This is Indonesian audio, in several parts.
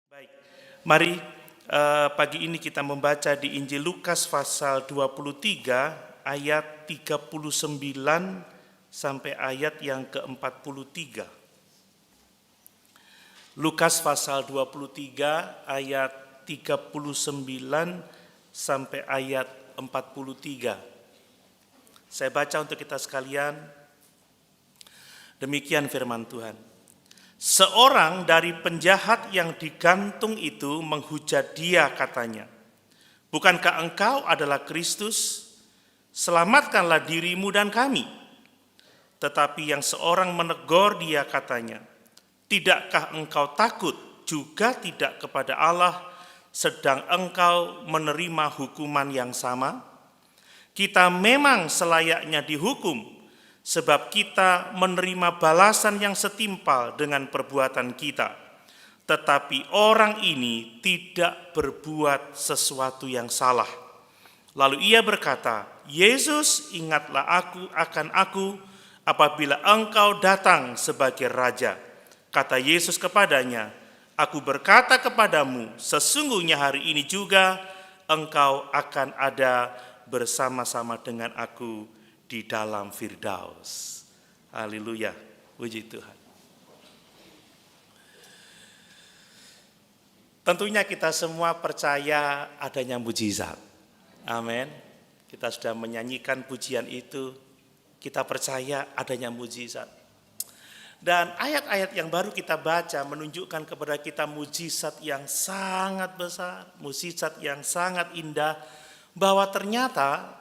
Baik, mari pagi ini kita membaca di Injil Lukas pasal 23 ayat 39 sampai ayat yang ke-43. Lukas pasal 23 ayat 39 sampai ayat 43. Saya baca untuk kita sekalian. Demikian firman Tuhan. Seorang dari penjahat yang digantung itu menghujat dia, katanya, "Bukankah engkau adalah Kristus? Selamatkanlah dirimu dan kami." Tetapi yang seorang menegur dia, katanya, "Tidakkah engkau takut juga tidak kepada Allah, sedang engkau menerima hukuman yang sama? Kita memang selayaknya dihukum, sebab kita menerima balasan yang setimpal dengan perbuatan kita. Tetapi orang ini tidak berbuat sesuatu yang salah." Lalu ia berkata, "Yesus, ingatlah aku apabila engkau datang sebagai Raja." Kata Yesus kepadanya, "Aku berkata kepadamu, sesungguhnya hari ini juga engkau akan ada bersama-sama dengan aku di dalam Firdaus." Haleluya, puji Tuhan. Tentunya kita semua percaya adanya mujizat. Amin. Kita sudah menyanyikan pujian itu. Kita percaya adanya mujizat. Dan ayat-ayat yang baru kita baca menunjukkan kepada kita mujizat yang sangat besar, mujizat yang sangat indah, bahwa ternyata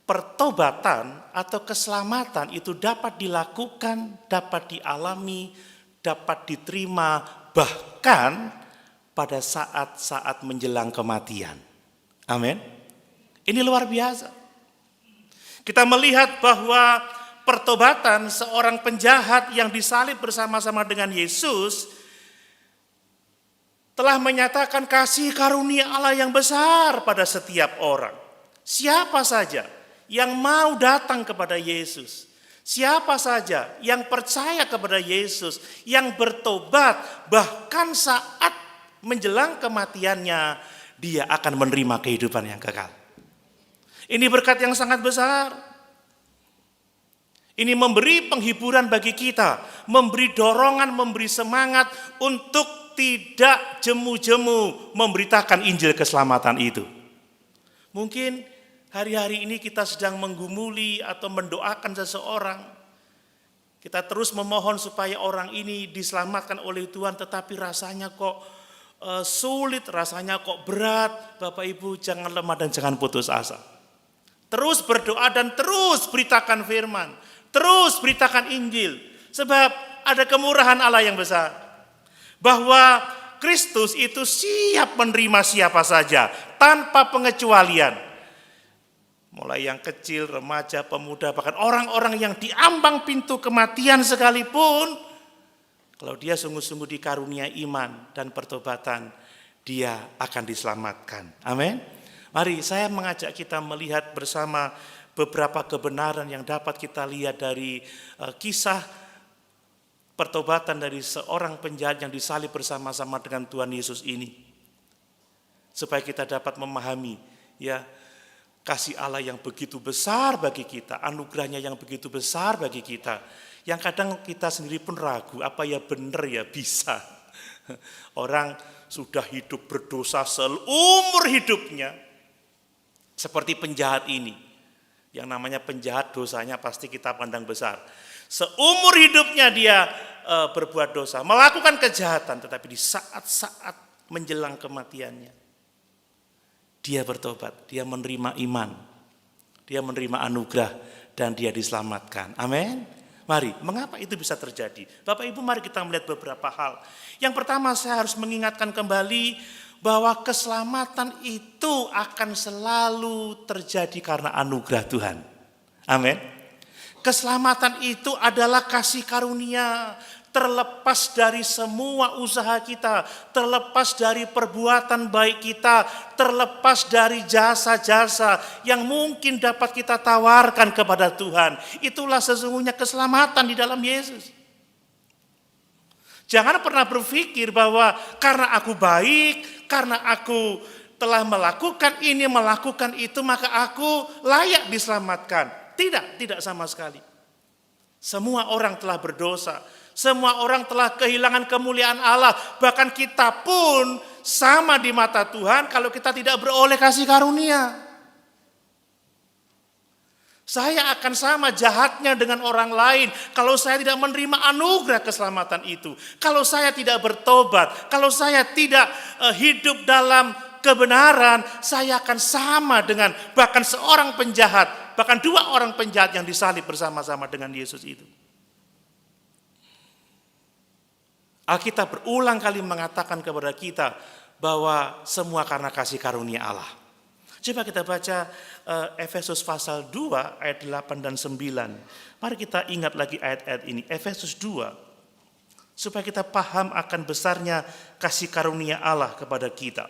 pertobatan atau keselamatan itu dapat dilakukan, dapat dialami, dapat diterima bahkan pada saat-saat menjelang kematian. Amin. Ini luar biasa. Kita melihat bahwa pertobatan seorang penjahat yang disalib bersama-sama dengan Yesus telah menyatakan kasih karunia Allah yang besar pada setiap orang. Siapa saja yang mau datang kepada Yesus, siapa saja yang percaya kepada Yesus, yang bertobat, bahkan saat menjelang kematiannya, dia akan menerima kehidupan yang kekal. Ini berkat yang sangat besar. Ini memberi penghiburan bagi kita, memberi dorongan, memberi semangat untuk tidak jemu-jemu memberitakan Injil keselamatan itu. Mungkin hari-hari ini kita sedang menggumuli atau mendoakan seseorang. Kita terus memohon supaya orang ini diselamatkan oleh Tuhan, tetapi rasanya kok sulit, rasanya kok berat. Bapak Ibu, jangan lemah dan jangan putus asa. Terus berdoa dan terus beritakan firman, terus beritakan Injil. Sebab ada kemurahan Allah yang besar, bahwa Kristus itu siap menerima siapa saja tanpa pengecualian. Mulai yang kecil, remaja, pemuda, bahkan orang-orang yang diambang pintu kematian sekalipun, kalau dia sungguh-sungguh dikarunia iman dan pertobatan, dia akan diselamatkan. Amin. Mari saya mengajak kita melihat bersama beberapa kebenaran yang dapat kita lihat dari kisah pertobatan dari seorang penjahat yang disalib bersama-sama dengan Tuhan Yesus ini. Supaya kita dapat memahami ya kasih Allah yang begitu besar bagi kita, anugerahnya yang begitu besar bagi kita. Yang kadang kita sendiri pun ragu, apa ya benar ya bisa. Orang sudah hidup berdosa seumur hidupnya. Seperti penjahat ini. Yang namanya penjahat, dosanya pasti kita pandang besar. Seumur hidupnya dia berbuat dosa, melakukan kejahatan, tetapi di saat-saat menjelang kematiannya, dia bertobat, dia menerima iman, dia menerima anugerah, dan dia diselamatkan. Amin. Mari, mengapa itu bisa terjadi? Bapak Ibu, mari kita melihat beberapa hal. Yang pertama, saya harus mengingatkan kembali bahwa keselamatan itu akan selalu terjadi karena anugerah Tuhan. Amin. Keselamatan itu adalah kasih karunia, terlepas dari semua usaha kita, terlepas dari perbuatan baik kita, terlepas dari jasa-jasa yang mungkin dapat kita tawarkan kepada Tuhan. Itulah sesungguhnya keselamatan di dalam Yesus. Jangan pernah berpikir bahwa karena aku baik, karena aku telah melakukan ini, melakukan itu, maka aku layak diselamatkan. Tidak, tidak sama sekali. Semua orang telah berdosa. Semua orang telah kehilangan kemuliaan Allah. Bahkan kita pun sama di mata Tuhan kalau kita tidak beroleh kasih karunia. Saya akan sama jahatnya dengan orang lain kalau saya tidak menerima anugerah keselamatan itu. Kalau saya tidak bertobat, kalau saya tidak hidup dalam kebenaran, saya akan sama dengan bahkan seorang penjahat, bahkan dua orang penjahat yang disalib bersama-sama dengan Yesus itu. Alkitab berulang kali mengatakan kepada kita bahwa semua karena kasih karunia Allah. Coba kita baca Efesus pasal 2 ayat 8 dan 9. Mari kita ingat lagi ayat-ayat ini. Efesus 2. Supaya kita paham akan besarnya kasih karunia Allah kepada kita.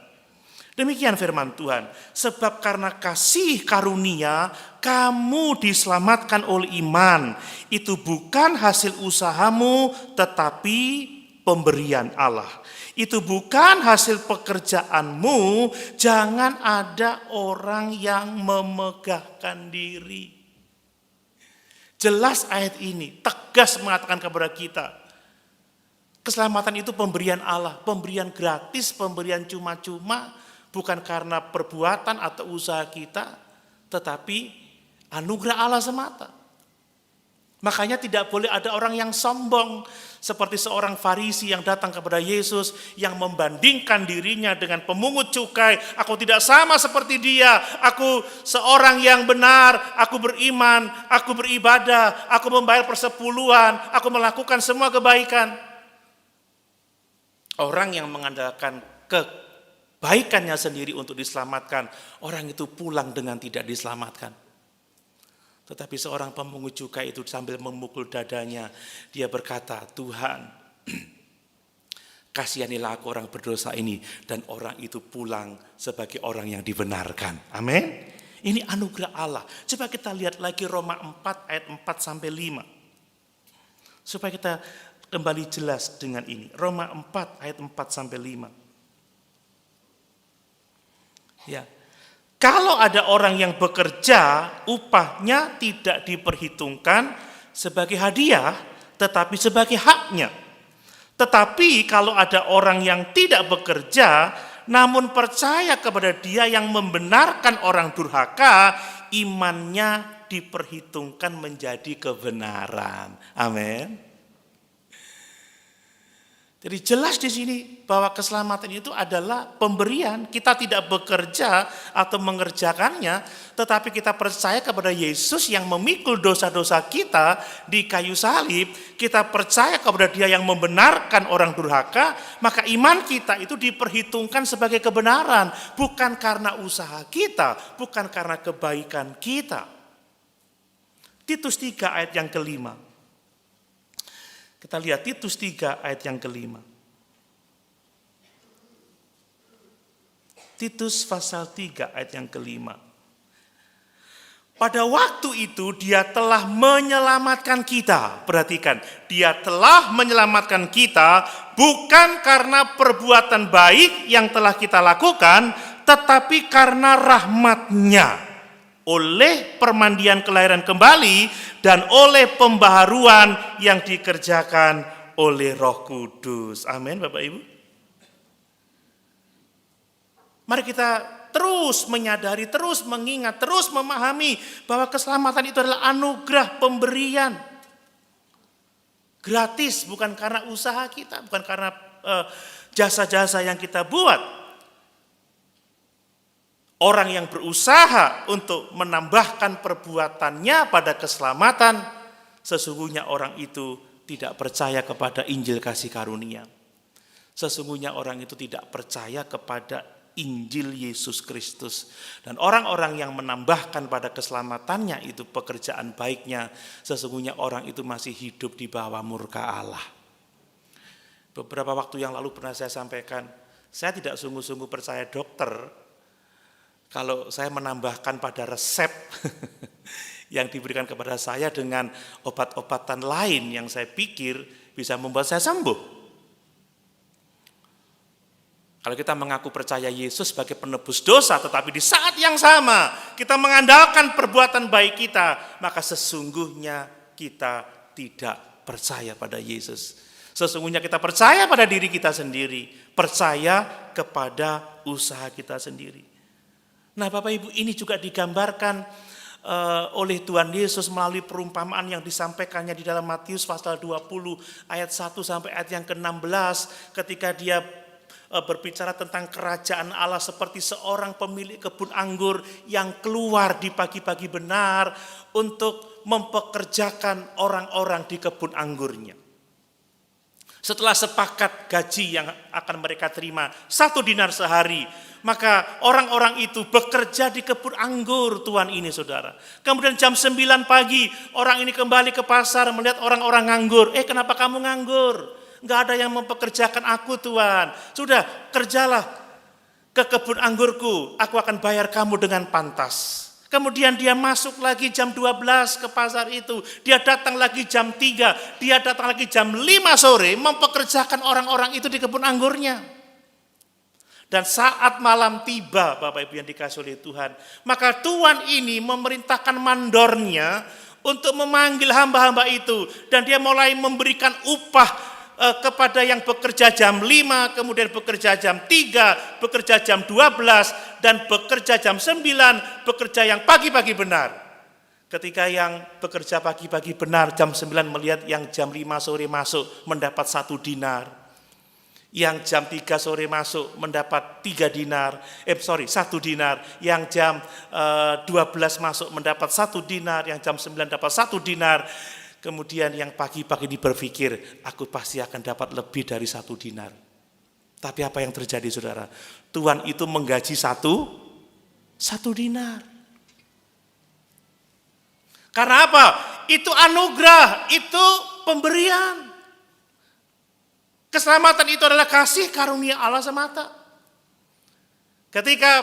Demikian firman Tuhan. Sebab karena kasih karunia kamu diselamatkan oleh iman. Itu bukan hasil usahamu tetapi pemberian Allah. Itu bukan hasil pekerjaanmu, jangan ada orang yang memegahkan diri. Jelas ayat ini, tegas mengatakan kepada kita, keselamatan itu pemberian Allah, pemberian gratis, pemberian cuma-cuma, bukan karena perbuatan atau usaha kita, tetapi anugerah Allah semata. Makanya tidak boleh ada orang yang sombong seperti seorang Farisi yang datang kepada Yesus yang membandingkan dirinya dengan pemungut cukai. Aku tidak sama seperti dia. Aku seorang yang benar. Aku beriman. Aku beribadah. Aku membayar persepuluhan. Aku melakukan semua kebaikan. Orang yang mengandalkan kebaikannya sendiri untuk diselamatkan, orang itu pulang dengan tidak diselamatkan. Tetapi seorang pemungut cukai itu sambil memukul dadanya, dia berkata, Tuhan, kasihanilah aku orang berdosa ini. Dan orang itu pulang sebagai orang yang dibenarkan. Amin. Ini anugerah Allah. Coba kita lihat lagi Roma 4 ayat 4 sampai 5. Supaya kita kembali jelas dengan ini. Roma 4 ayat 4 sampai 5. Ya. Kalau ada orang yang bekerja, upahnya tidak diperhitungkan sebagai hadiah, tetapi sebagai haknya. Tetapi kalau ada orang yang tidak bekerja, namun percaya kepada Dia yang membenarkan orang durhaka, imannya diperhitungkan menjadi kebenaran. Amin. Jadi jelas di sini bahwa keselamatan itu adalah pemberian. Kita tidak bekerja atau mengerjakannya, tetapi kita percaya kepada Yesus yang memikul dosa-dosa kita di kayu salib. Kita percaya kepada Dia yang membenarkan orang durhaka, maka iman kita itu diperhitungkan sebagai kebenaran. Bukan karena usaha kita, bukan karena kebaikan kita. Titus 3 ayat yang kelima. Kita lihat Titus 3 ayat yang kelima. Titus pasal 3 ayat yang kelima. Pada waktu itu Dia telah menyelamatkan kita. Perhatikan, Dia telah menyelamatkan kita bukan karena perbuatan baik yang telah kita lakukan, tetapi karena rahmat-Nya. Oleh permandian kelahiran kembali dan oleh pembaharuan yang dikerjakan oleh Roh Kudus. Amin, Bapak Ibu. Mari kita terus menyadari, terus mengingat, terus memahami bahwa keselamatan itu adalah anugerah pemberian. Gratis, bukan karena usaha kita, bukan karena jasa-jasa yang kita buat. Orang yang berusaha untuk menambahkan perbuatannya pada keselamatan, sesungguhnya orang itu tidak percaya kepada Injil kasih karunia. Sesungguhnya orang itu tidak percaya kepada Injil Yesus Kristus. Dan orang-orang yang menambahkan pada keselamatannya itu pekerjaan baiknya, sesungguhnya orang itu masih hidup di bawah murka Allah. Beberapa waktu yang lalu pernah saya sampaikan, saya tidak sungguh-sungguh percaya dokter kalau saya menambahkan pada resep yang diberikan kepada saya dengan obat-obatan lain yang saya pikir bisa membuat saya sembuh. Kalau kita mengaku percaya Yesus sebagai penebus dosa, tetapi di saat yang sama kita mengandalkan perbuatan baik kita, maka sesungguhnya kita tidak percaya pada Yesus. Sesungguhnya kita percaya pada diri kita sendiri, percaya kepada usaha kita sendiri. Nah, Bapak Ibu, ini juga digambarkan oleh Tuhan Yesus melalui perumpamaan yang disampaikannya di dalam Matius pasal 20 ayat 1 sampai ayat yang ke-16, ketika dia berbicara tentang kerajaan Allah seperti seorang pemilik kebun anggur yang keluar di pagi-pagi benar untuk mempekerjakan orang-orang di kebun anggurnya. Setelah sepakat gaji yang akan mereka terima 1 dinar sehari, maka orang-orang itu bekerja di kebun anggur Tuhan ini, saudara. Kemudian jam 9 pagi orang ini kembali ke pasar melihat orang-orang nganggur. Kenapa kamu nganggur? Enggak ada yang mempekerjakan aku, Tuhan. Sudah, kerjalah ke kebun anggurku, aku akan bayar kamu dengan pantas. Kemudian dia masuk lagi jam 12 ke pasar itu. Dia datang lagi jam 3, dia datang lagi jam 5 sore mempekerjakan orang-orang itu di kebun anggurnya. Dan saat malam tiba, Bapak Ibu yang dikasihi oleh Tuhan, maka Tuhan ini memerintahkan mandornya untuk memanggil hamba-hamba itu. Dan dia mulai memberikan upah kepada yang bekerja jam 5, kemudian bekerja jam 3, bekerja jam 12, dan bekerja jam 9, bekerja yang pagi-pagi benar. Ketika yang bekerja pagi-pagi benar jam 9 melihat yang jam 5 sore masuk mendapat 1 dinar. Yang jam 3 sore masuk mendapat 1 dinar. Yang jam 12 masuk mendapat 1 dinar, yang jam 9 dapat 1 dinar. Kemudian yang pagi-pagi ini berpikir, aku pasti akan dapat lebih dari 1 dinar. Tapi apa yang terjadi, saudara? Tuhan itu menggaji 1 dinar. Karena apa? Itu anugerah, itu pemberian. Keselamatan itu adalah kasih karunia Allah semata. Ketika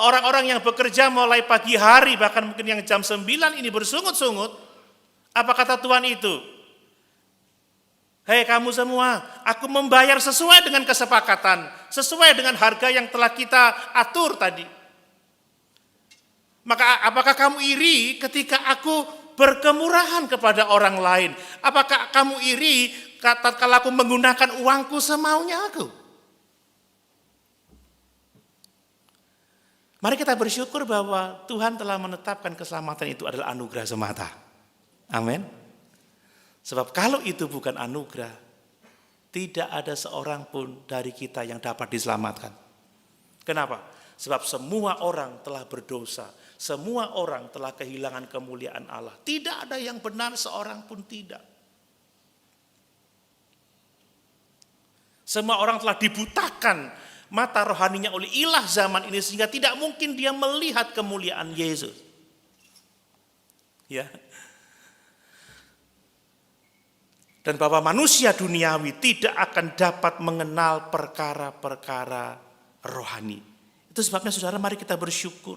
orang-orang yang bekerja mulai pagi hari, bahkan mungkin yang jam 9 ini bersungut-sungut, apa kata Tuhan itu? Hei kamu semua, aku membayar sesuai dengan kesepakatan, sesuai dengan harga yang telah kita atur tadi. Maka apakah kamu iri ketika aku berkemurahan kepada orang lain? Apakah kamu iri kalau aku menggunakan uangku semaunya aku? Mari kita bersyukur bahwa Tuhan telah menetapkan keselamatan itu adalah anugerah semata. Amin. Sebab kalau itu bukan anugerah, tidak ada seorang pun dari kita yang dapat diselamatkan. Kenapa? Sebab semua orang telah berdosa, semua orang telah kehilangan kemuliaan Allah. Tidak ada yang benar, seorang pun tidak. Semua orang telah dibutakan mata rohaninya oleh ilah zaman ini sehingga tidak mungkin dia melihat kemuliaan Yesus. Ya. Dan bahwa manusia duniawi tidak akan dapat mengenal perkara-perkara rohani. Itu sebabnya saudara, mari kita bersyukur.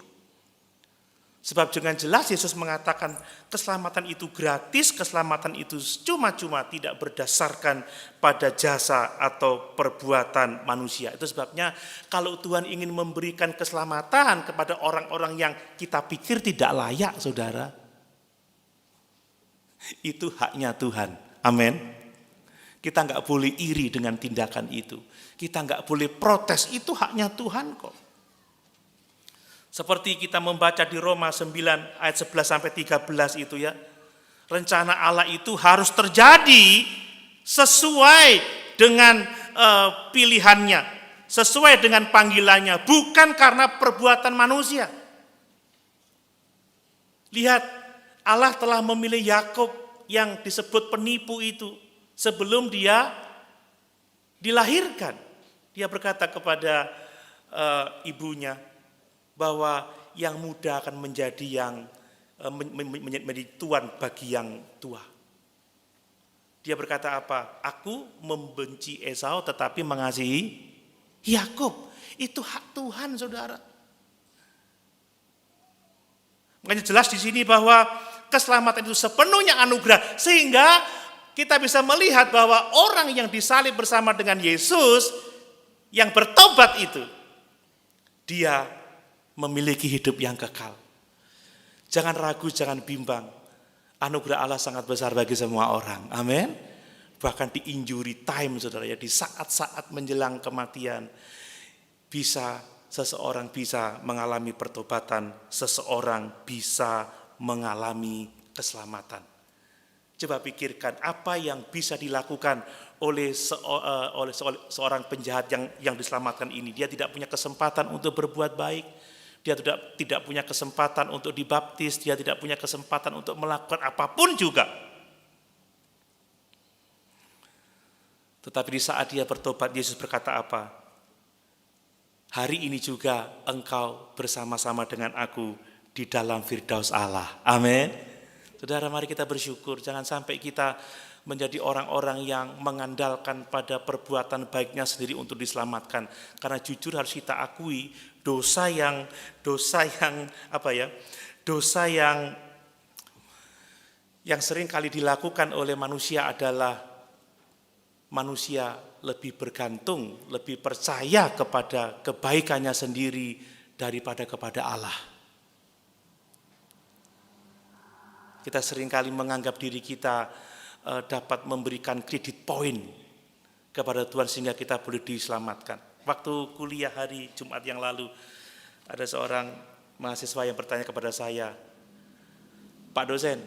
Sebab dengan jelas Yesus mengatakan keselamatan itu gratis, keselamatan itu cuma-cuma, tidak berdasarkan pada jasa atau perbuatan manusia. Itu sebabnya kalau Tuhan ingin memberikan keselamatan kepada orang-orang yang kita pikir tidak layak, saudara, itu haknya Tuhan. Amin. Kita enggak boleh iri dengan tindakan itu. Kita enggak boleh protes, itu haknya Tuhan kok. Seperti kita membaca di Roma 9 ayat 11 sampai 13 itu ya. Rencana Allah itu harus terjadi sesuai dengan pilihannya, sesuai dengan panggilannya, bukan karena perbuatan manusia. Lihat, Allah telah memilih Yakub yang disebut penipu itu sebelum dia dilahirkan. Dia berkata kepada ibunya bahwa yang muda akan menjadi tuan bagi yang tua. Dia berkata apa? Aku membenci Esau tetapi mengasihi Yakub. Itu hak Tuhan, saudara. Makanya jelas di sini bahwa keselamatan itu sepenuhnya anugerah, sehingga kita bisa melihat bahwa orang yang disalib bersama dengan Yesus yang bertobat itu, dia memiliki hidup yang kekal. Jangan ragu, jangan bimbang. Anugerah Allah sangat besar bagi semua orang. Amin. Bahkan di injury time, saudara ya, di saat-saat menjelang kematian, seseorang bisa mengalami pertobatan, seseorang bisa mengalami keselamatan. Coba pikirkan apa yang bisa dilakukan oleh seorang penjahat yang diselamatkan ini. Dia tidak punya kesempatan untuk berbuat baik. Dia tidak punya kesempatan untuk dibaptis. Dia tidak punya kesempatan untuk melakukan apapun juga. Tetapi di saat dia bertobat, Yesus berkata apa? Hari ini juga engkau bersama-sama dengan aku di dalam Firdaus Allah. Amin. Saudara, mari kita bersyukur. Jangan sampai kita menjadi orang-orang yang mengandalkan pada perbuatan baiknya sendiri untuk diselamatkan. Karena jujur harus kita akui, dosa yang sering kali dilakukan oleh manusia adalah manusia lebih bergantung, lebih percaya kepada kebaikannya sendiri daripada kepada Allah. Kita seringkali menganggap diri kita dapat memberikan kredit poin kepada Tuhan sehingga kita boleh diselamatkan. Waktu kuliah hari Jumat yang lalu, ada seorang mahasiswa yang bertanya kepada saya, Pak dosen,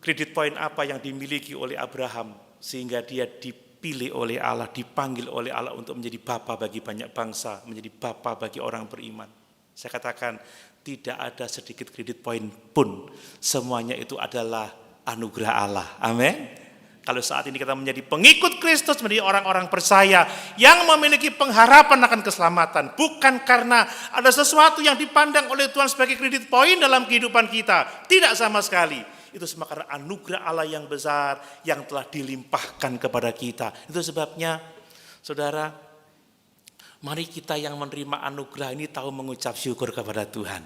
kredit poin apa yang dimiliki oleh Abraham sehingga dia dipilih oleh Allah, dipanggil oleh Allah untuk menjadi bapa bagi banyak bangsa, menjadi bapa bagi orang beriman. Saya katakan, tidak ada sedikit kredit poin pun. Semuanya itu adalah anugerah Allah. Amin. Kalau saat ini kita menjadi pengikut Kristus, menjadi orang-orang percaya yang memiliki pengharapan akan keselamatan, bukan karena ada sesuatu yang dipandang oleh Tuhan sebagai kredit poin dalam kehidupan kita. Tidak sama sekali. Itu semua karena anugerah Allah yang besar yang telah dilimpahkan kepada kita. Itu sebabnya, saudara, mari kita yang menerima anugerah ini tahu mengucap syukur kepada Tuhan.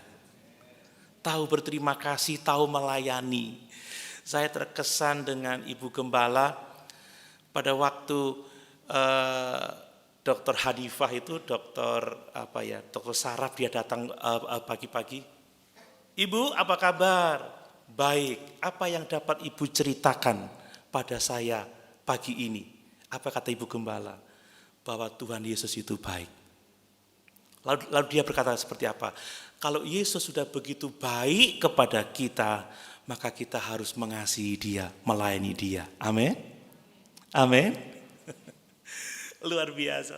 Tahu berterima kasih, tahu melayani. Saya terkesan dengan Ibu Gembala pada waktu Dr. Hanifah itu, Dr. Saraf, dia datang pagi-pagi. Ibu, apa kabar? Baik. Apa yang dapat Ibu ceritakan pada saya pagi ini? Apa kata Ibu Gembala? Bahwa Tuhan Yesus itu baik. Lalu dia berkata seperti apa? Kalau Yesus sudah begitu baik kepada kita, maka kita harus mengasihi dia, melayani dia. Amin. Amin. Luar biasa.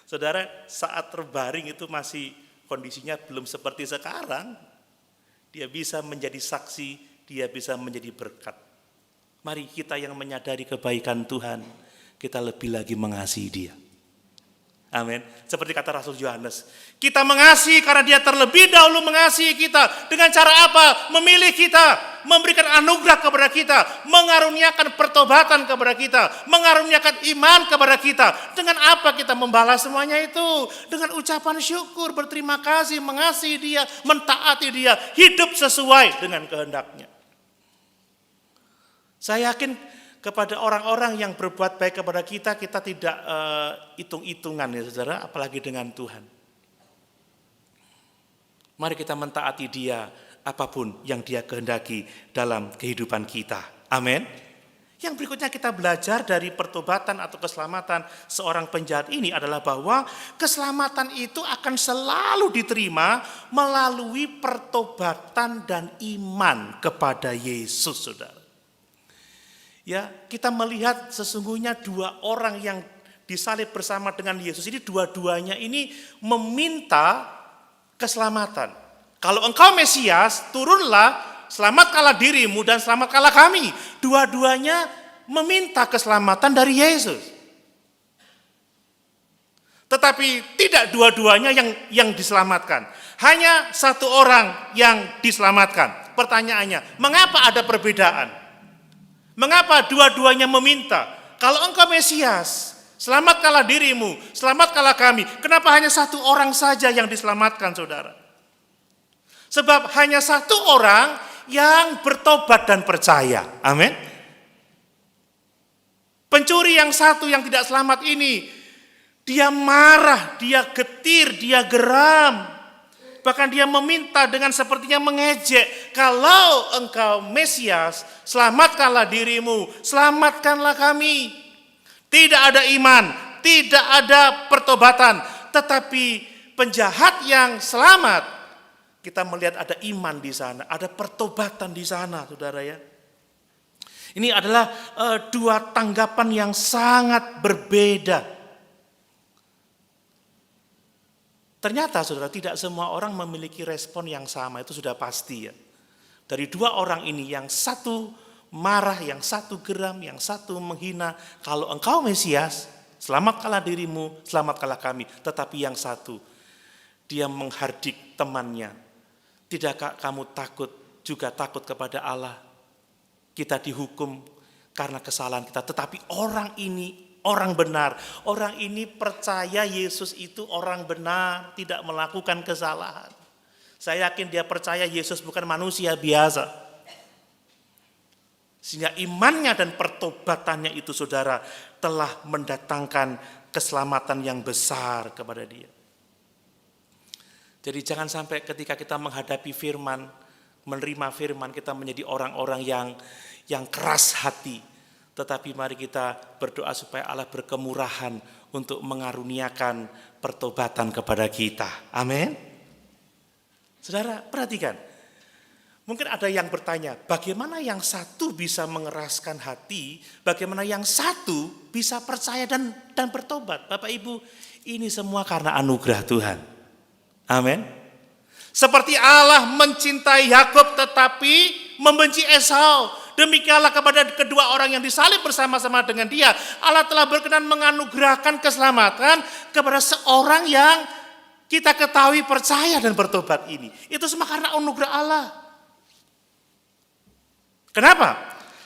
Saudara, saat terbaring itu masih kondisinya belum seperti sekarang. Dia bisa menjadi saksi, dia bisa menjadi berkat. Mari kita yang menyadari kebaikan Tuhan, kita lebih lagi mengasihi dia. Amin. Seperti kata Rasul Yohanes, kita mengasihi karena dia terlebih dahulu mengasihi kita. Dengan cara apa? Memilih kita, memberikan anugerah kepada kita, mengaruniakan pertobatan kepada kita, mengaruniakan iman kepada kita. Dengan apa kita membalas semuanya itu? Dengan ucapan syukur, berterima kasih, mengasihi dia, mentaati dia, hidup sesuai dengan kehendaknya. Saya yakin kepada orang-orang yang berbuat baik kepada kita, kita tidak hitung-hitungan ya saudara, apalagi dengan Tuhan. Mari kita mentaati dia, apapun yang dia kehendaki dalam kehidupan kita. Amin. Yang berikutnya kita belajar dari pertobatan atau keselamatan seorang penjahat ini adalah bahwa keselamatan itu akan selalu diterima melalui pertobatan dan iman kepada Yesus, saudara. Ya, kita melihat sesungguhnya dua orang yang disalib bersama dengan Yesus ini, dua-duanya ini meminta keselamatan. Kalau engkau Mesias, turunlah, selamatkanlah dirimu dan selamatkanlah kami. Dua-duanya meminta keselamatan dari Yesus. Tetapi tidak dua-duanya yang diselamatkan. Hanya satu orang yang diselamatkan. Pertanyaannya, mengapa ada perbedaan? Mengapa dua-duanya meminta? Kalau engkau Mesias, selamatkanlah dirimu, selamatkanlah kami. Kenapa hanya satu orang saja yang diselamatkan, saudara? Sebab hanya satu orang yang bertobat dan percaya. Amin. Pencuri yang satu yang tidak selamat ini, Dia marah, dia getir, dia geram. Bahkan dia meminta dengan sepertinya mengejek, kalau engkau Mesias, selamatkanlah dirimu, selamatkanlah kami. Tidak ada iman, tidak ada pertobatan, tetapi penjahat yang selamat, kita melihat ada iman di sana, ada pertobatan di sana, saudara ya. Ini adalah dua tanggapan yang sangat berbeda. Ternyata saudara, tidak semua orang memiliki respon yang sama, itu sudah pasti ya. Dari dua orang ini, yang satu marah, yang satu geram, yang satu menghina, kalau engkau Mesias, selamatkanlah dirimu, selamatkanlah kami. Tetapi yang satu, dia menghardik temannya. Tidakkah kamu juga takut kepada Allah? Kita dihukum karena kesalahan kita, tetapi orang ini orang benar. Orang ini percaya Yesus itu orang benar, tidak melakukan kesalahan. Saya yakin dia percaya Yesus bukan manusia biasa. Sehingga imannya dan pertobatannya itu saudara telah mendatangkan keselamatan yang besar kepada dia. Jadi jangan sampai ketika kita menghadapi firman, menerima firman, kita menjadi orang-orang yang keras hati. Tetapi mari kita berdoa supaya Allah berkemurahan untuk mengaruniakan pertobatan kepada kita. Amin. Saudara, perhatikan. Mungkin ada yang bertanya, bagaimana yang satu bisa mengeraskan hati, bagaimana yang satu bisa percaya dan bertobat. Bapak Ibu, ini semua karena anugerah Tuhan. Amin. Seperti Allah mencintai Yakub tetapi membenci Esau, demikianlah kepada kedua orang yang disalib bersama-sama dengan dia, Allah telah berkenan menganugerahkan keselamatan kepada seorang yang kita ketahui percaya dan bertobat ini. Itu semua karena anugerah Allah. Kenapa?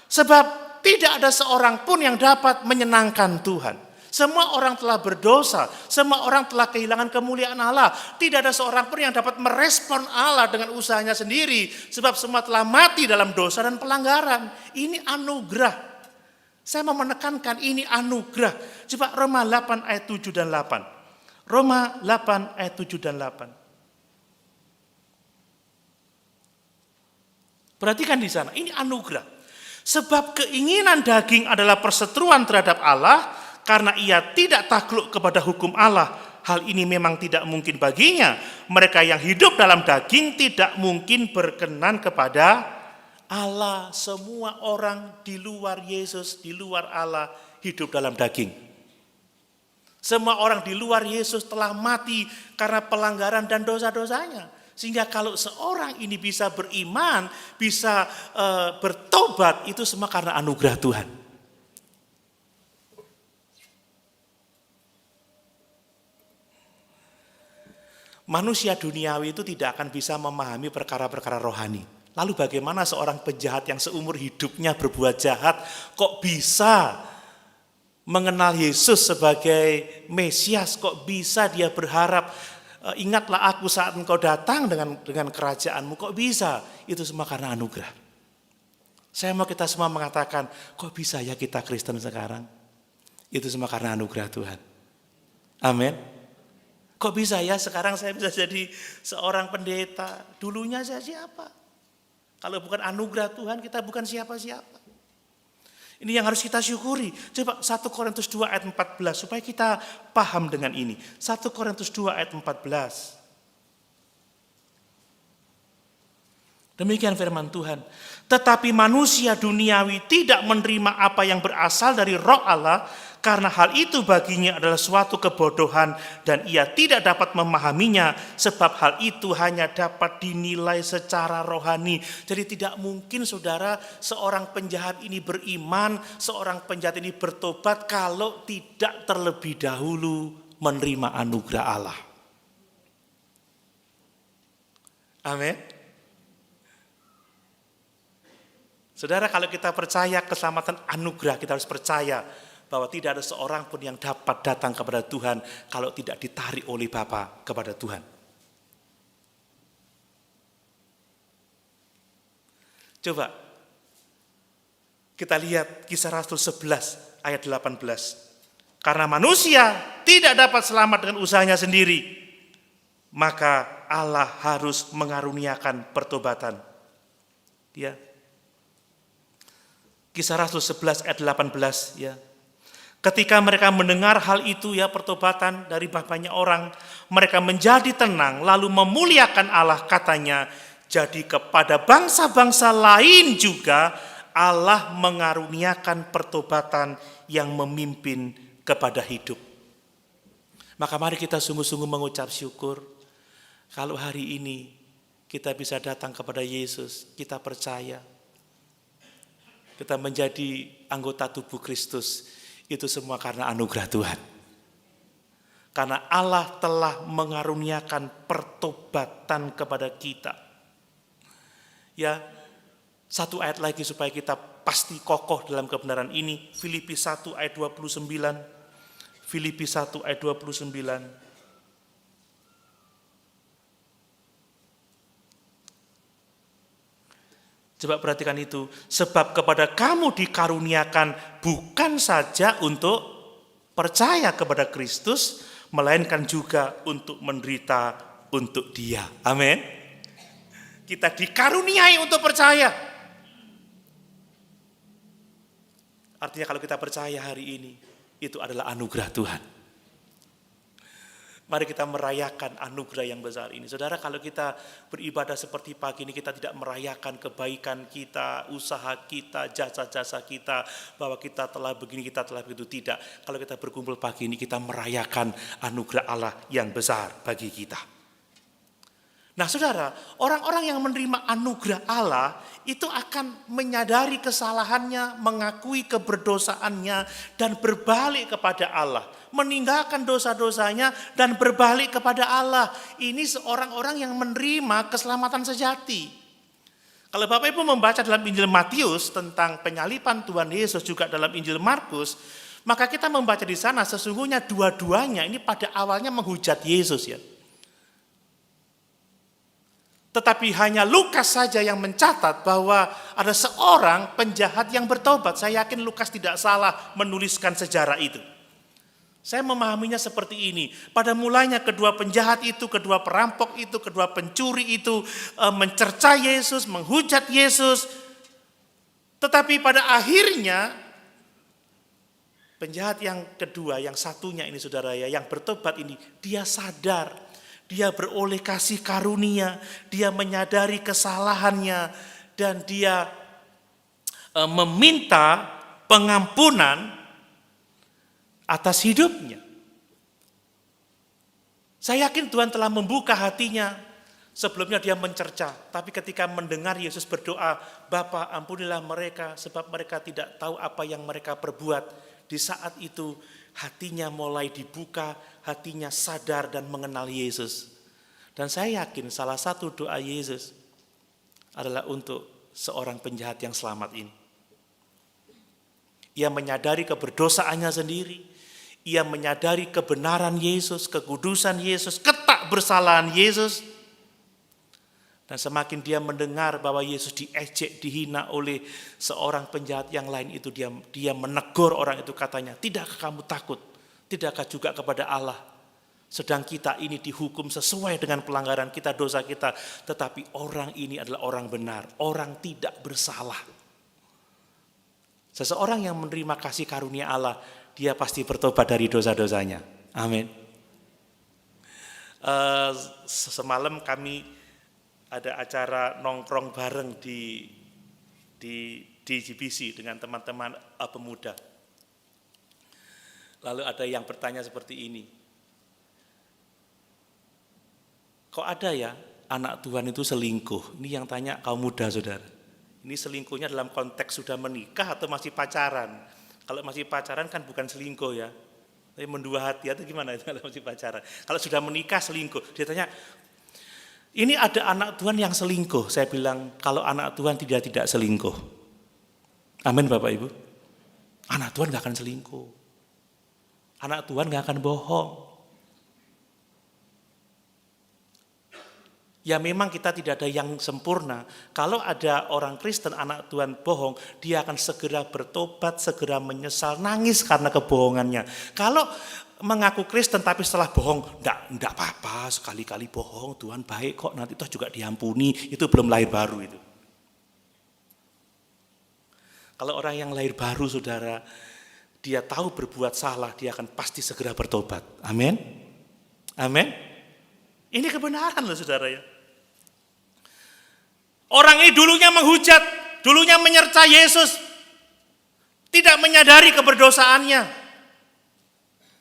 Sebab tidak ada seorang pun yang dapat menyenangkan Tuhan. Semua orang telah berdosa, semua orang telah kehilangan kemuliaan Allah. Tidak ada seorang pun yang dapat merespon Allah dengan usahanya sendiri. Sebab semua telah mati dalam dosa dan pelanggaran. Ini anugerah. Saya mau menekankan ini anugerah. Coba Roma 8 ayat 7 dan 8. Roma 8 ayat 7 dan 8. Perhatikan di sana, ini anugerah. Sebab keinginan daging adalah perseteruan terhadap Allah, karena ia tidak takluk kepada hukum Allah. Hal ini memang tidak mungkin baginya. Mereka yang hidup dalam daging tidak mungkin berkenan kepada Allah. Semua orang di luar Yesus, di luar Allah, hidup dalam daging. Semua orang di luar Yesus telah mati karena pelanggaran dan dosa-dosanya. Sehingga kalau seorang ini bisa beriman, bisa bertobat, itu semua karena anugerah Tuhan. Manusia duniawi itu tidak akan bisa memahami perkara-perkara rohani. Lalu bagaimana seorang penjahat yang seumur hidupnya berbuat jahat kok bisa mengenal Yesus sebagai Mesias? Kok bisa dia berharap, ingatlah aku saat engkau datang dengan kerajaanmu? Kok bisa? Itu semua karena anugerah. Saya mau kita semua mengatakan, kok bisa ya kita Kristen sekarang? Itu semua karena anugerah Tuhan. Amin. Kok bisa ya sekarang saya bisa jadi seorang pendeta? Dulunya saya siapa? Kalau bukan anugerah Tuhan, kita bukan siapa-siapa. Ini yang harus kita syukuri. Coba 1 Korintus 2 ayat 14 supaya kita paham dengan ini. 1 Korintus 2 ayat 14. Demikian firman Tuhan. Tetapi manusia duniawi tidak menerima apa yang berasal dari Roh Allah, karena hal itu baginya adalah suatu kebodohan dan ia tidak dapat memahaminya, sebab hal itu hanya dapat dinilai secara rohani. Jadi tidak mungkin saudara seorang penjahat ini beriman, seorang penjahat ini bertobat kalau tidak terlebih dahulu menerima anugerah Allah. Amin. Saudara, kalau kita percaya keselamatan anugerah, kita harus percaya bahwa tidak ada seorang pun yang dapat datang kepada Tuhan kalau tidak ditarik oleh Bapa kepada Tuhan. Coba kita lihat Kisah Rasul 11 ayat 18. Karena manusia tidak dapat selamat dengan usahanya sendiri, maka Allah harus mengaruniakan pertobatan. Ya. Kisah Rasul 11 ayat 18 ya. Ketika mereka mendengar hal itu ya, pertobatan dari banyak orang, mereka menjadi tenang lalu memuliakan Allah, katanya, jadi kepada bangsa-bangsa lain juga Allah mengaruniakan pertobatan yang memimpin kepada hidup. Maka mari kita sungguh-sungguh mengucap syukur kalau hari ini kita bisa datang kepada Yesus, kita percaya, kita menjadi anggota tubuh Kristus. Itu semua karena anugerah Tuhan. Karena Allah telah mengaruniakan pertobatan kepada kita. Ya, satu ayat lagi supaya kita pasti kokoh dalam kebenaran ini. Filipi 1 ayat 29. Filipi 1 ayat 29. Coba perhatikan itu, sebab kepada kamu dikaruniakan bukan saja untuk percaya kepada Kristus, melainkan juga untuk menderita untuk Dia. Amin. Kita dikaruniai untuk percaya. Artinya kalau kita percaya hari ini, itu adalah anugerah Tuhan. Mari kita merayakan anugerah yang besar ini. Saudara, kalau kita beribadah seperti pagi ini, kita tidak merayakan kebaikan kita, usaha kita, jasa-jasa kita, bahwa kita telah begini, kita telah begitu. Tidak. Kalau kita berkumpul pagi ini, kita merayakan anugerah Allah yang besar bagi kita. Nah saudara, orang-orang yang menerima anugerah Allah itu akan menyadari kesalahannya, mengakui keberdosaannya, dan berbalik kepada Allah. Meninggalkan dosa-dosanya dan berbalik kepada Allah. Ini seorang-orang yang menerima keselamatan sejati. Kalau Bapak Ibu membaca dalam Injil Matius tentang penyaliban Tuhan Yesus, juga dalam Injil Markus, maka kita membaca di sana sesungguhnya dua-duanya ini pada awalnya menghujat Yesus ya. Tetapi hanya Lukas saja yang mencatat bahwa ada seorang penjahat yang bertobat. Saya yakin Lukas tidak salah menuliskan sejarah itu. Saya memahaminya seperti ini. Pada mulanya kedua penjahat itu, kedua perampok itu, kedua pencuri itu mencerca Yesus, menghujat Yesus. Tetapi pada akhirnya penjahat yang kedua, yang satunya ini saudara ya, yang bertobat ini, dia sadar. Dia beroleh kasih karunia, dia menyadari kesalahannya, dan dia meminta pengampunan atas hidupnya. Saya yakin Tuhan telah membuka hatinya. Sebelumnya dia mencerca, tapi ketika mendengar Yesus berdoa, Bapa ampunilah mereka sebab mereka tidak tahu apa yang mereka perbuat. Di saat itu hatinya mulai dibuka, hatinya sadar dan mengenal Yesus. Dan saya yakin salah satu doa Yesus adalah untuk seorang penjahat yang selamat ini. Ia menyadari keberdosaannya sendiri. Ia menyadari kebenaran Yesus, kekudusan Yesus, ketakbersalahan Yesus. Dan semakin dia mendengar bahwa Yesus diejek, dihina oleh seorang penjahat yang lain itu, dia menegur orang itu, katanya, tidakkah kamu takut? Tidakkah juga kepada Allah? Sedang kita ini dihukum sesuai dengan pelanggaran kita, dosa kita. Tetapi orang ini adalah orang benar, orang tidak bersalah. Seseorang yang menerima kasih karunia Allah, dia pasti bertobat dari dosa-dosanya. Amin. Semalam kami ada acara nongkrong bareng di GBC dengan teman-teman pemuda. Lalu ada yang bertanya seperti ini. Kok ada ya anak Tuhan itu selingkuh? Ini yang tanya kaum muda saudara. Ini selingkuhnya dalam konteks sudah menikah atau masih pacaran? Kalau masih pacaran kan bukan selingkuh ya. Tapi mendua hati atau gimana itu kalau masih pacaran? Kalau sudah menikah selingkuh. Dia tanya, ini ada anak Tuhan yang selingkuh. Saya bilang, kalau anak Tuhan tidak selingkuh. Amin Bapak Ibu. Anak Tuhan gak akan selingkuh. Anak Tuhan gak akan bohong. Ya memang kita tidak ada yang sempurna. Kalau ada orang Kristen, anak Tuhan bohong, dia akan segera bertobat, segera menyesal, nangis karena kebohongannya. Kalau mengaku Kristen tapi setelah bohong, enggak apa-apa, sekali-kali bohong, Tuhan baik kok, nanti toh juga diampuni, itu belum lahir baru itu. Kalau orang yang lahir baru, saudara, dia tahu berbuat salah, dia akan pasti segera bertobat. Amin. Amin. Ini kebenaran loh, saudara ya. Orang ini dulunya menghujat, dulunya menyerca Yesus, tidak menyadari keberdosaannya,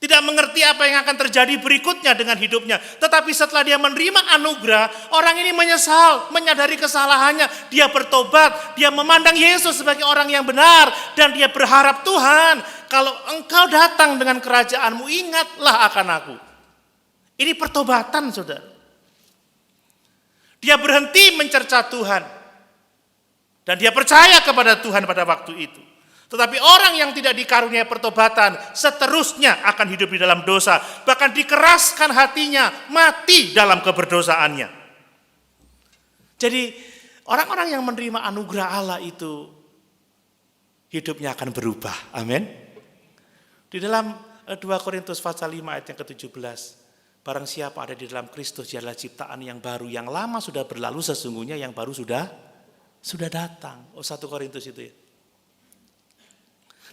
tidak mengerti apa yang akan terjadi berikutnya dengan hidupnya. Tetapi setelah dia menerima anugerah, orang ini menyesal, menyadari kesalahannya, dia bertobat, dia memandang Yesus sebagai orang yang benar, dan dia berharap, Tuhan, kalau Engkau datang dengan kerajaanmu, ingatlah akan aku. Ini pertobatan, saudara. Dia berhenti mencerca Tuhan. Dan dia percaya kepada Tuhan pada waktu itu. Tetapi orang yang tidak dikaruniai pertobatan, seterusnya akan hidup di dalam dosa. Bahkan dikeraskan hatinya, mati dalam keberdosaannya. Jadi orang-orang yang menerima anugerah Allah itu, hidupnya akan berubah. Amin. Di dalam 2 Korintus pasal 5 ayat yang ke-17. Barang siapa ada di dalam Kristus, dia adalah ciptaan yang baru. Yang lama sudah berlalu, sesungguhnya yang baru sudah datang. 1 Korintus itu ya.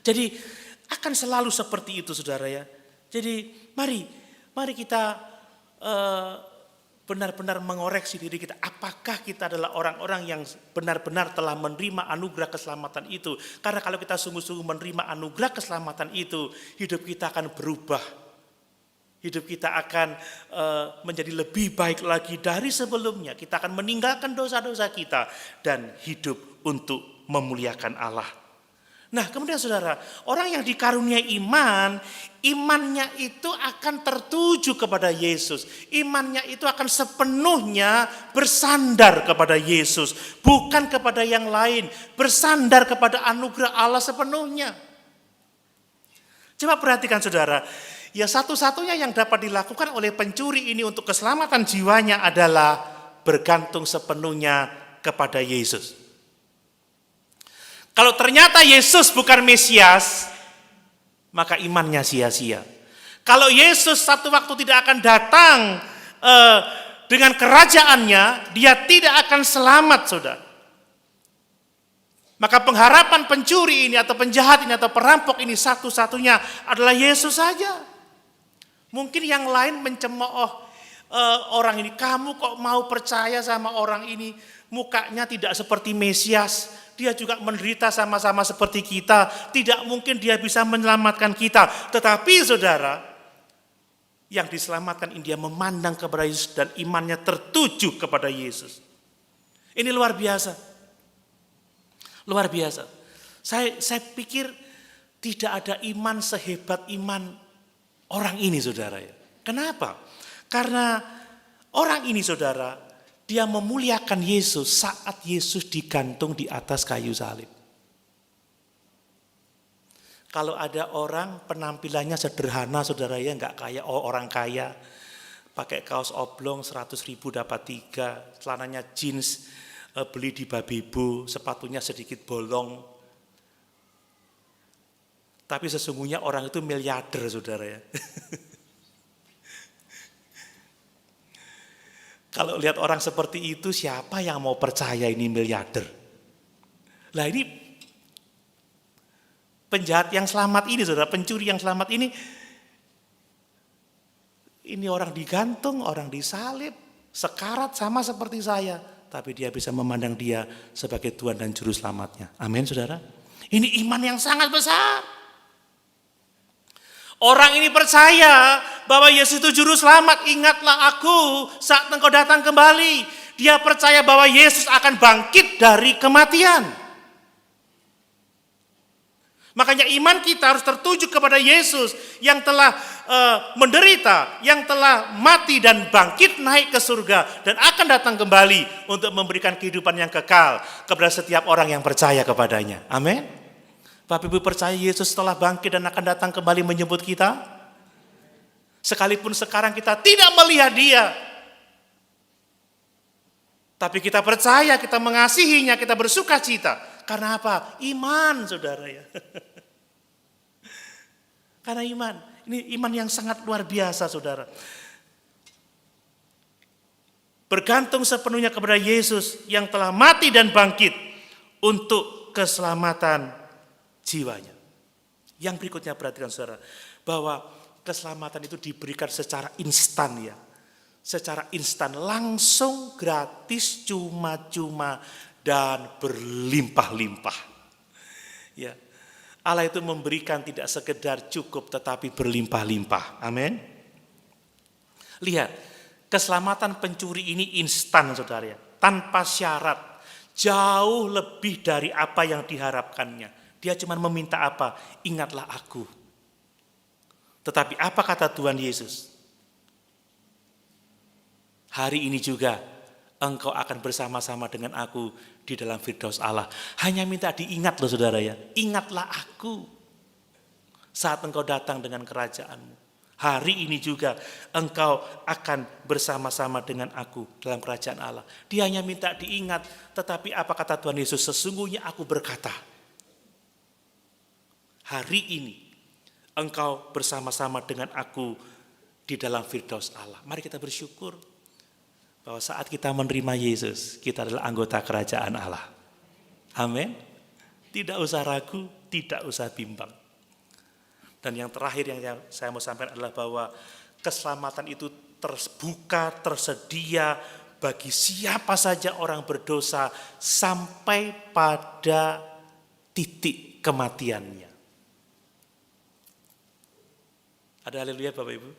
Jadi akan selalu seperti itu, saudara ya. Jadi mari kita benar-benar mengoreksi diri kita. Apakah kita adalah orang-orang yang benar-benar telah menerima anugerah keselamatan itu? Karena kalau kita sungguh-sungguh menerima anugerah keselamatan itu, hidup kita akan berubah. Hidup kita akan menjadi lebih baik lagi dari sebelumnya. Kita akan meninggalkan dosa-dosa kita dan hidup untuk memuliakan Allah. Nah, kemudian saudara, orang yang dikaruniai iman, imannya itu akan tertuju kepada Yesus. Imannya itu akan sepenuhnya bersandar kepada Yesus, bukan kepada yang lain, bersandar kepada anugerah Allah sepenuhnya. Coba perhatikan, saudara. Ya, satu-satunya yang dapat dilakukan oleh pencuri ini untuk keselamatan jiwanya adalah bergantung sepenuhnya kepada Yesus. Kalau ternyata Yesus bukan Mesias, maka imannya sia-sia. Kalau Yesus satu waktu tidak akan datang dengan kerajaannya, dia tidak akan selamat, saudara. Maka pengharapan pencuri ini atau penjahat ini atau perampok ini satu-satunya adalah Yesus saja. Mungkin yang lain mencemooh orang ini. Kamu kok mau percaya sama orang ini? Mukanya tidak seperti Mesias. Dia juga menderita sama-sama seperti kita. Tidak mungkin dia bisa menyelamatkan kita. Tetapi saudara, yang diselamatkan ini dia memandang kepada Yesus dan imannya tertuju kepada Yesus. Ini luar biasa. Luar biasa. Saya pikir tidak ada iman sehebat iman orang ini, saudara ya. Kenapa? Karena orang ini, saudara, dia memuliakan Yesus saat Yesus digantung di atas kayu salib. Kalau ada orang penampilannya sederhana, saudara ya, nggak kayak orang kaya, pakai kaos oblong 100.000 dapat 3, celananya jeans beli di Babibu, sepatunya sedikit bolong. Tapi sesungguhnya orang itu miliarder, saudara ya. Kalau lihat orang seperti itu, siapa yang mau percaya ini miliarder? Lah ini penjahat yang selamat ini, saudara, pencuri yang selamat ini orang digantung, orang disalib, sekarat sama seperti saya. Tapi dia bisa memandang dia sebagai Tuhan dan Juru Selamatnya. Amin, saudara. Ini iman yang sangat besar. Orang ini percaya bahwa Yesus itu juru selamat. Ingatlah aku saat engkau datang kembali. Dia percaya bahwa Yesus akan bangkit dari kematian. Makanya iman kita harus tertuju kepada Yesus yang telah menderita, yang telah mati dan bangkit naik ke surga. Dan akan datang kembali untuk memberikan kehidupan yang kekal kepada setiap orang yang percaya kepadanya. Amin. Bapak Ibu percaya Yesus telah bangkit dan akan datang kembali menjemput kita? Sekalipun sekarang kita tidak melihat dia. Tapi kita percaya, kita mengasihinya, kita bersuka cita. Karena apa? Iman, saudara ya. Karena iman. Ini iman yang sangat luar biasa, saudara. Bergantung sepenuhnya kepada Yesus yang telah mati dan bangkit untuk keselamatan jiwanya. Yang berikutnya perhatikan saudara, bahwa keselamatan itu diberikan secara instan ya. Secara instan, langsung, gratis, cuma-cuma, dan berlimpah-limpah. Ya, Allah itu memberikan tidak sekedar cukup, tetapi berlimpah-limpah. Amin. Lihat, keselamatan pencuri ini instan, saudara ya, tanpa syarat, jauh lebih dari apa yang diharapkannya. Dia cuma meminta apa? Ingatlah aku. Tetapi apa kata Tuhan Yesus? Hari ini juga engkau akan bersama-sama dengan aku di dalam firdaus Allah. Hanya minta diingat loh saudara ya. Ingatlah aku saat engkau datang dengan kerajaanmu. Hari ini juga engkau akan bersama-sama dengan aku dalam kerajaan Allah. Dia hanya minta diingat. Tetapi apa kata Tuhan Yesus? Sesungguhnya aku berkata, hari ini engkau bersama-sama dengan aku di dalam firdaus Allah. Mari kita bersyukur bahwa saat kita menerima Yesus, kita adalah anggota kerajaan Allah. Amin. Tidak usah ragu, tidak usah bimbang. Dan yang terakhir yang saya mau sampaikan adalah bahwa keselamatan itu terbuka, tersedia bagi siapa saja orang berdosa sampai pada titik kematiannya. Ada haleluya Bapak Ibu?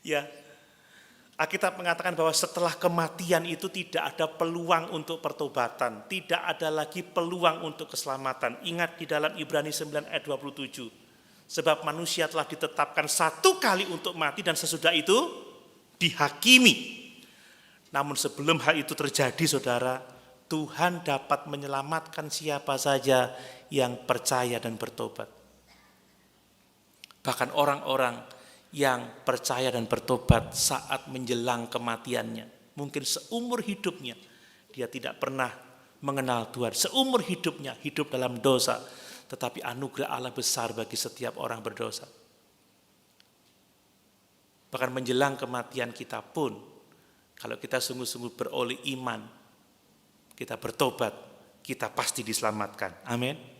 Ya, Alkitab mengatakan bahwa setelah kematian itu tidak ada peluang untuk pertobatan, tidak ada lagi peluang untuk keselamatan. Ingat di dalam Ibrani 9 ayat 27, sebab manusia telah ditetapkan satu kali untuk mati dan sesudah itu dihakimi. Namun sebelum hal itu terjadi saudara, Tuhan dapat menyelamatkan siapa saja yang percaya dan bertobat. Bahkan orang-orang yang percaya dan bertobat saat menjelang kematiannya. Mungkin seumur hidupnya dia tidak pernah mengenal Tuhan. Seumur hidupnya hidup dalam dosa. Tetapi anugerah Allah besar bagi setiap orang berdosa. Bahkan menjelang kematian kita pun, kalau kita sungguh-sungguh beroleh iman, kita bertobat, kita pasti diselamatkan. Amin.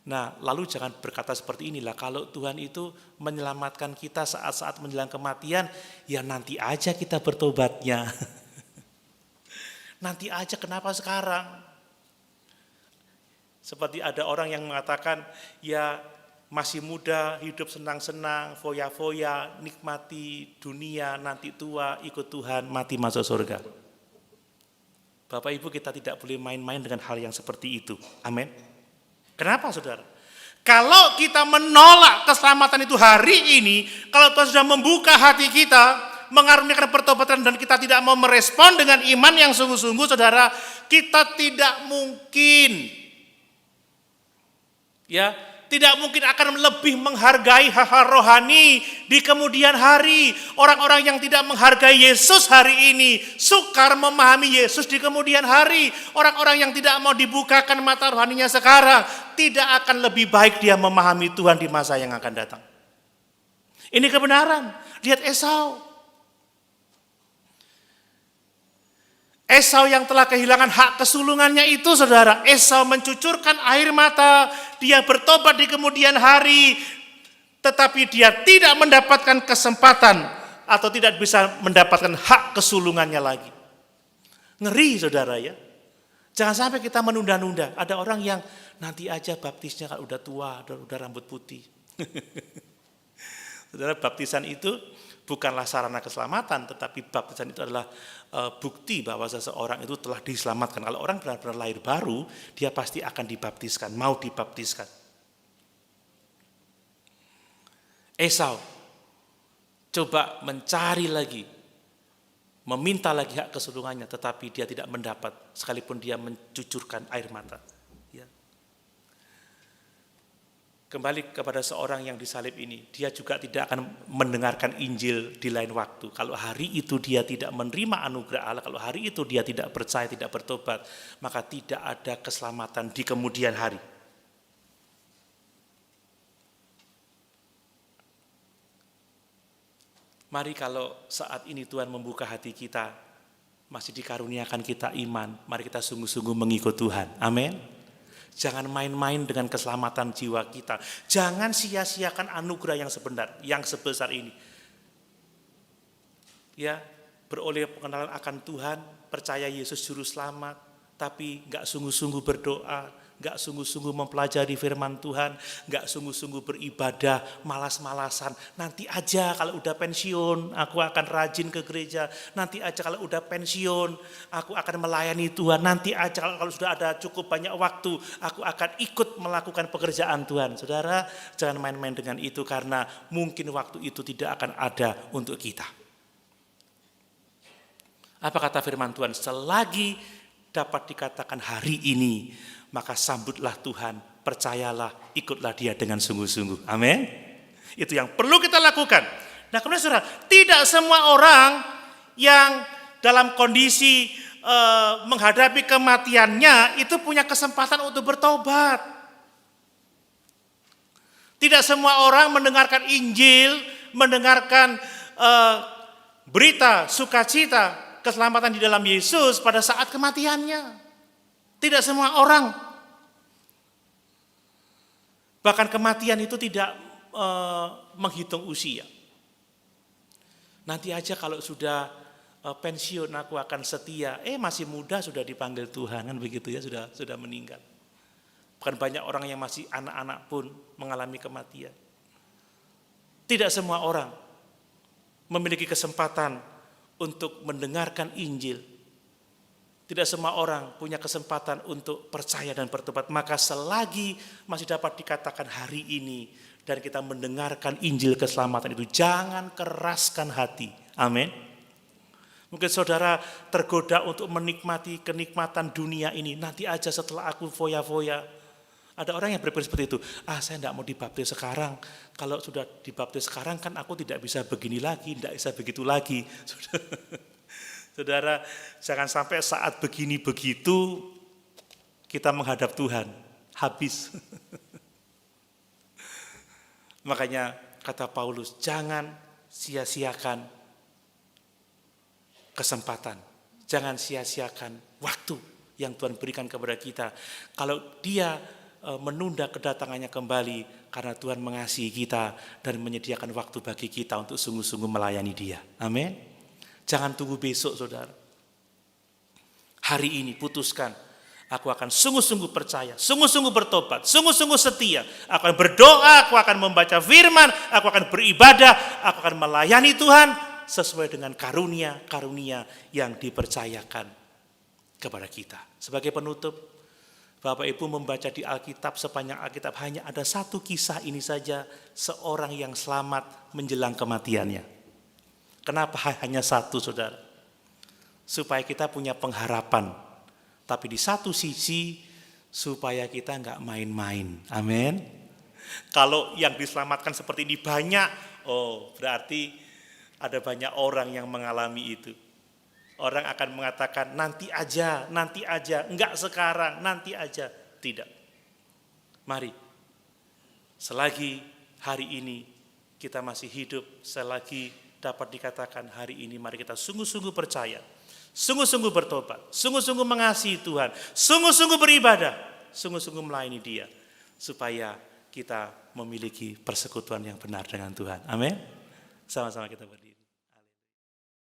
Nah, lalu jangan berkata seperti inilah, kalau Tuhan itu menyelamatkan kita saat-saat menjelang kematian, ya nanti aja kita bertobatnya. Nanti aja, kenapa sekarang? Seperti ada orang yang mengatakan, ya masih muda, hidup senang-senang, foya-foya, nikmati dunia, nanti tua, ikut Tuhan, mati masuk surga. Bapak Ibu, kita tidak boleh main-main dengan hal yang seperti itu. Amin. Kenapa saudara? Kalau kita menolak keselamatan itu hari ini, kalau Tuhan sudah membuka hati kita, mengaruniakan pertobatan dan kita tidak mau merespon dengan iman yang sungguh-sungguh saudara, kita tidak mungkin tidak mungkin akan lebih menghargai hal-hal rohani di kemudian hari. Orang-orang yang tidak menghargai Yesus hari ini sukar memahami Yesus di kemudian hari. Orang-orang yang tidak mau dibukakan mata rohaninya sekarang tidak akan lebih baik dia memahami Tuhan di masa yang akan datang. Ini kebenaran. Lihat Esau. Esau yang telah kehilangan hak kesulungannya itu saudara, Esau mencucurkan air mata, dia bertobat di kemudian hari, tetapi dia tidak mendapatkan kesempatan atau tidak bisa mendapatkan hak kesulungannya lagi. Ngeri saudara ya. Jangan sampai kita menunda-nunda. Ada orang yang nanti aja baptisnya kan udah tua, udah rambut putih. Saudara, baptisan itu bukanlah sarana keselamatan, tetapi baptisan itu adalah bukti bahwa seseorang itu telah diselamatkan. Kalau orang benar-benar lahir baru, dia pasti akan dibaptiskan, mau dibaptiskan. Esau coba mencari lagi, meminta lagi hak kesulungannya, tetapi dia tidak mendapat, sekalipun dia mencucurkan air mata. Kembali kepada seorang yang disalib ini, dia juga tidak akan mendengarkan Injil di lain waktu. Kalau hari itu dia tidak menerima anugerah Allah, kalau hari itu dia tidak percaya, tidak bertobat, maka tidak ada keselamatan di kemudian hari. Mari kalau saat ini Tuhan membuka hati kita, masih dikaruniakan kita iman, mari kita sungguh-sungguh mengikut Tuhan. Amin. Jangan main-main dengan keselamatan jiwa kita. Jangan sia-siakan anugerah yang sebenar, yang sebesar ini. Ya, beroleh pengenalan akan Tuhan, percaya Yesus juru selamat, tapi nggak sungguh-sungguh berdoa, nggak sungguh-sungguh mempelajari firman Tuhan, nggak sungguh-sungguh beribadah, malas-malasan. Nanti aja kalau udah pensiun, aku akan rajin ke gereja. Nanti aja kalau udah pensiun, aku akan melayani Tuhan. Nanti aja kalau sudah ada cukup banyak waktu, aku akan ikut melakukan pekerjaan Tuhan. Saudara, jangan main-main dengan itu karena mungkin waktu itu tidak akan ada untuk kita. Apa kata firman Tuhan? Selagi dapat dikatakan hari ini, maka sambutlah Tuhan, percayalah, ikutlah Dia dengan sungguh-sungguh. Amin. Itu yang perlu kita lakukan. Nah, kemudian saudara, tidak semua orang yang dalam kondisi menghadapi kematiannya itu punya kesempatan untuk bertobat. Tidak semua orang mendengarkan Injil, mendengarkan berita sukacita keselamatan di dalam Yesus pada saat kematiannya. Tidak semua orang. Bahkan kematian itu tidak menghitung usia. Nanti aja kalau sudah pensiun aku akan setia. Masih muda sudah dipanggil Tuhan, kan begitu ya, sudah meninggal. Bahkan banyak orang yang masih anak-anak pun mengalami kematian. Tidak semua orang memiliki kesempatan untuk mendengarkan Injil. Tidak semua orang punya kesempatan untuk percaya dan bertobat. Maka selagi masih dapat dikatakan hari ini dan kita mendengarkan Injil keselamatan itu, jangan keraskan hati. Amin. Mungkin saudara tergoda untuk menikmati kenikmatan dunia ini. Nanti aja setelah aku foya-foya. Ada orang yang berpikir seperti itu. Saya tidak mau dibaptis sekarang. Kalau sudah dibaptis sekarang kan aku tidak bisa begini lagi, tidak bisa begitu lagi. Saudara, jangan sampai saat begini begitu kita menghadap Tuhan. Habis. Makanya kata Paulus, jangan sia-siakan kesempatan. Jangan sia-siakan waktu yang Tuhan berikan kepada kita. Kalau Dia menunda kedatangannya kembali karena Tuhan mengasihi kita dan menyediakan waktu bagi kita untuk sungguh-sungguh melayani Dia. Amin. Jangan tunggu besok, saudara. Hari ini putuskan, aku akan sungguh-sungguh percaya, sungguh-sungguh bertobat, sungguh-sungguh setia. Aku akan berdoa, aku akan membaca firman, aku akan beribadah, aku akan melayani Tuhan sesuai dengan karunia-karunia yang dipercayakan kepada kita. Sebagai penutup, Bapak Ibu membaca di Alkitab, sepanjang Alkitab hanya ada satu kisah ini saja, seorang yang selamat menjelang kematiannya. Kenapa hanya satu, saudara? Supaya kita punya pengharapan. Tapi di satu sisi, supaya kita nggak main-main. Amin. Kalau yang diselamatkan seperti ini banyak, berarti ada banyak orang yang mengalami itu. Orang akan mengatakan nanti aja, enggak sekarang, nanti aja. Tidak. Mari, selagi hari ini kita masih hidup, selagi dapat dikatakan hari ini, mari kita sungguh-sungguh percaya, sungguh-sungguh bertobat, sungguh-sungguh mengasihi Tuhan, sungguh-sungguh beribadah, sungguh-sungguh melayani Dia, supaya kita memiliki persekutuan yang benar dengan Tuhan. Amin. Sama-sama kita berdiri.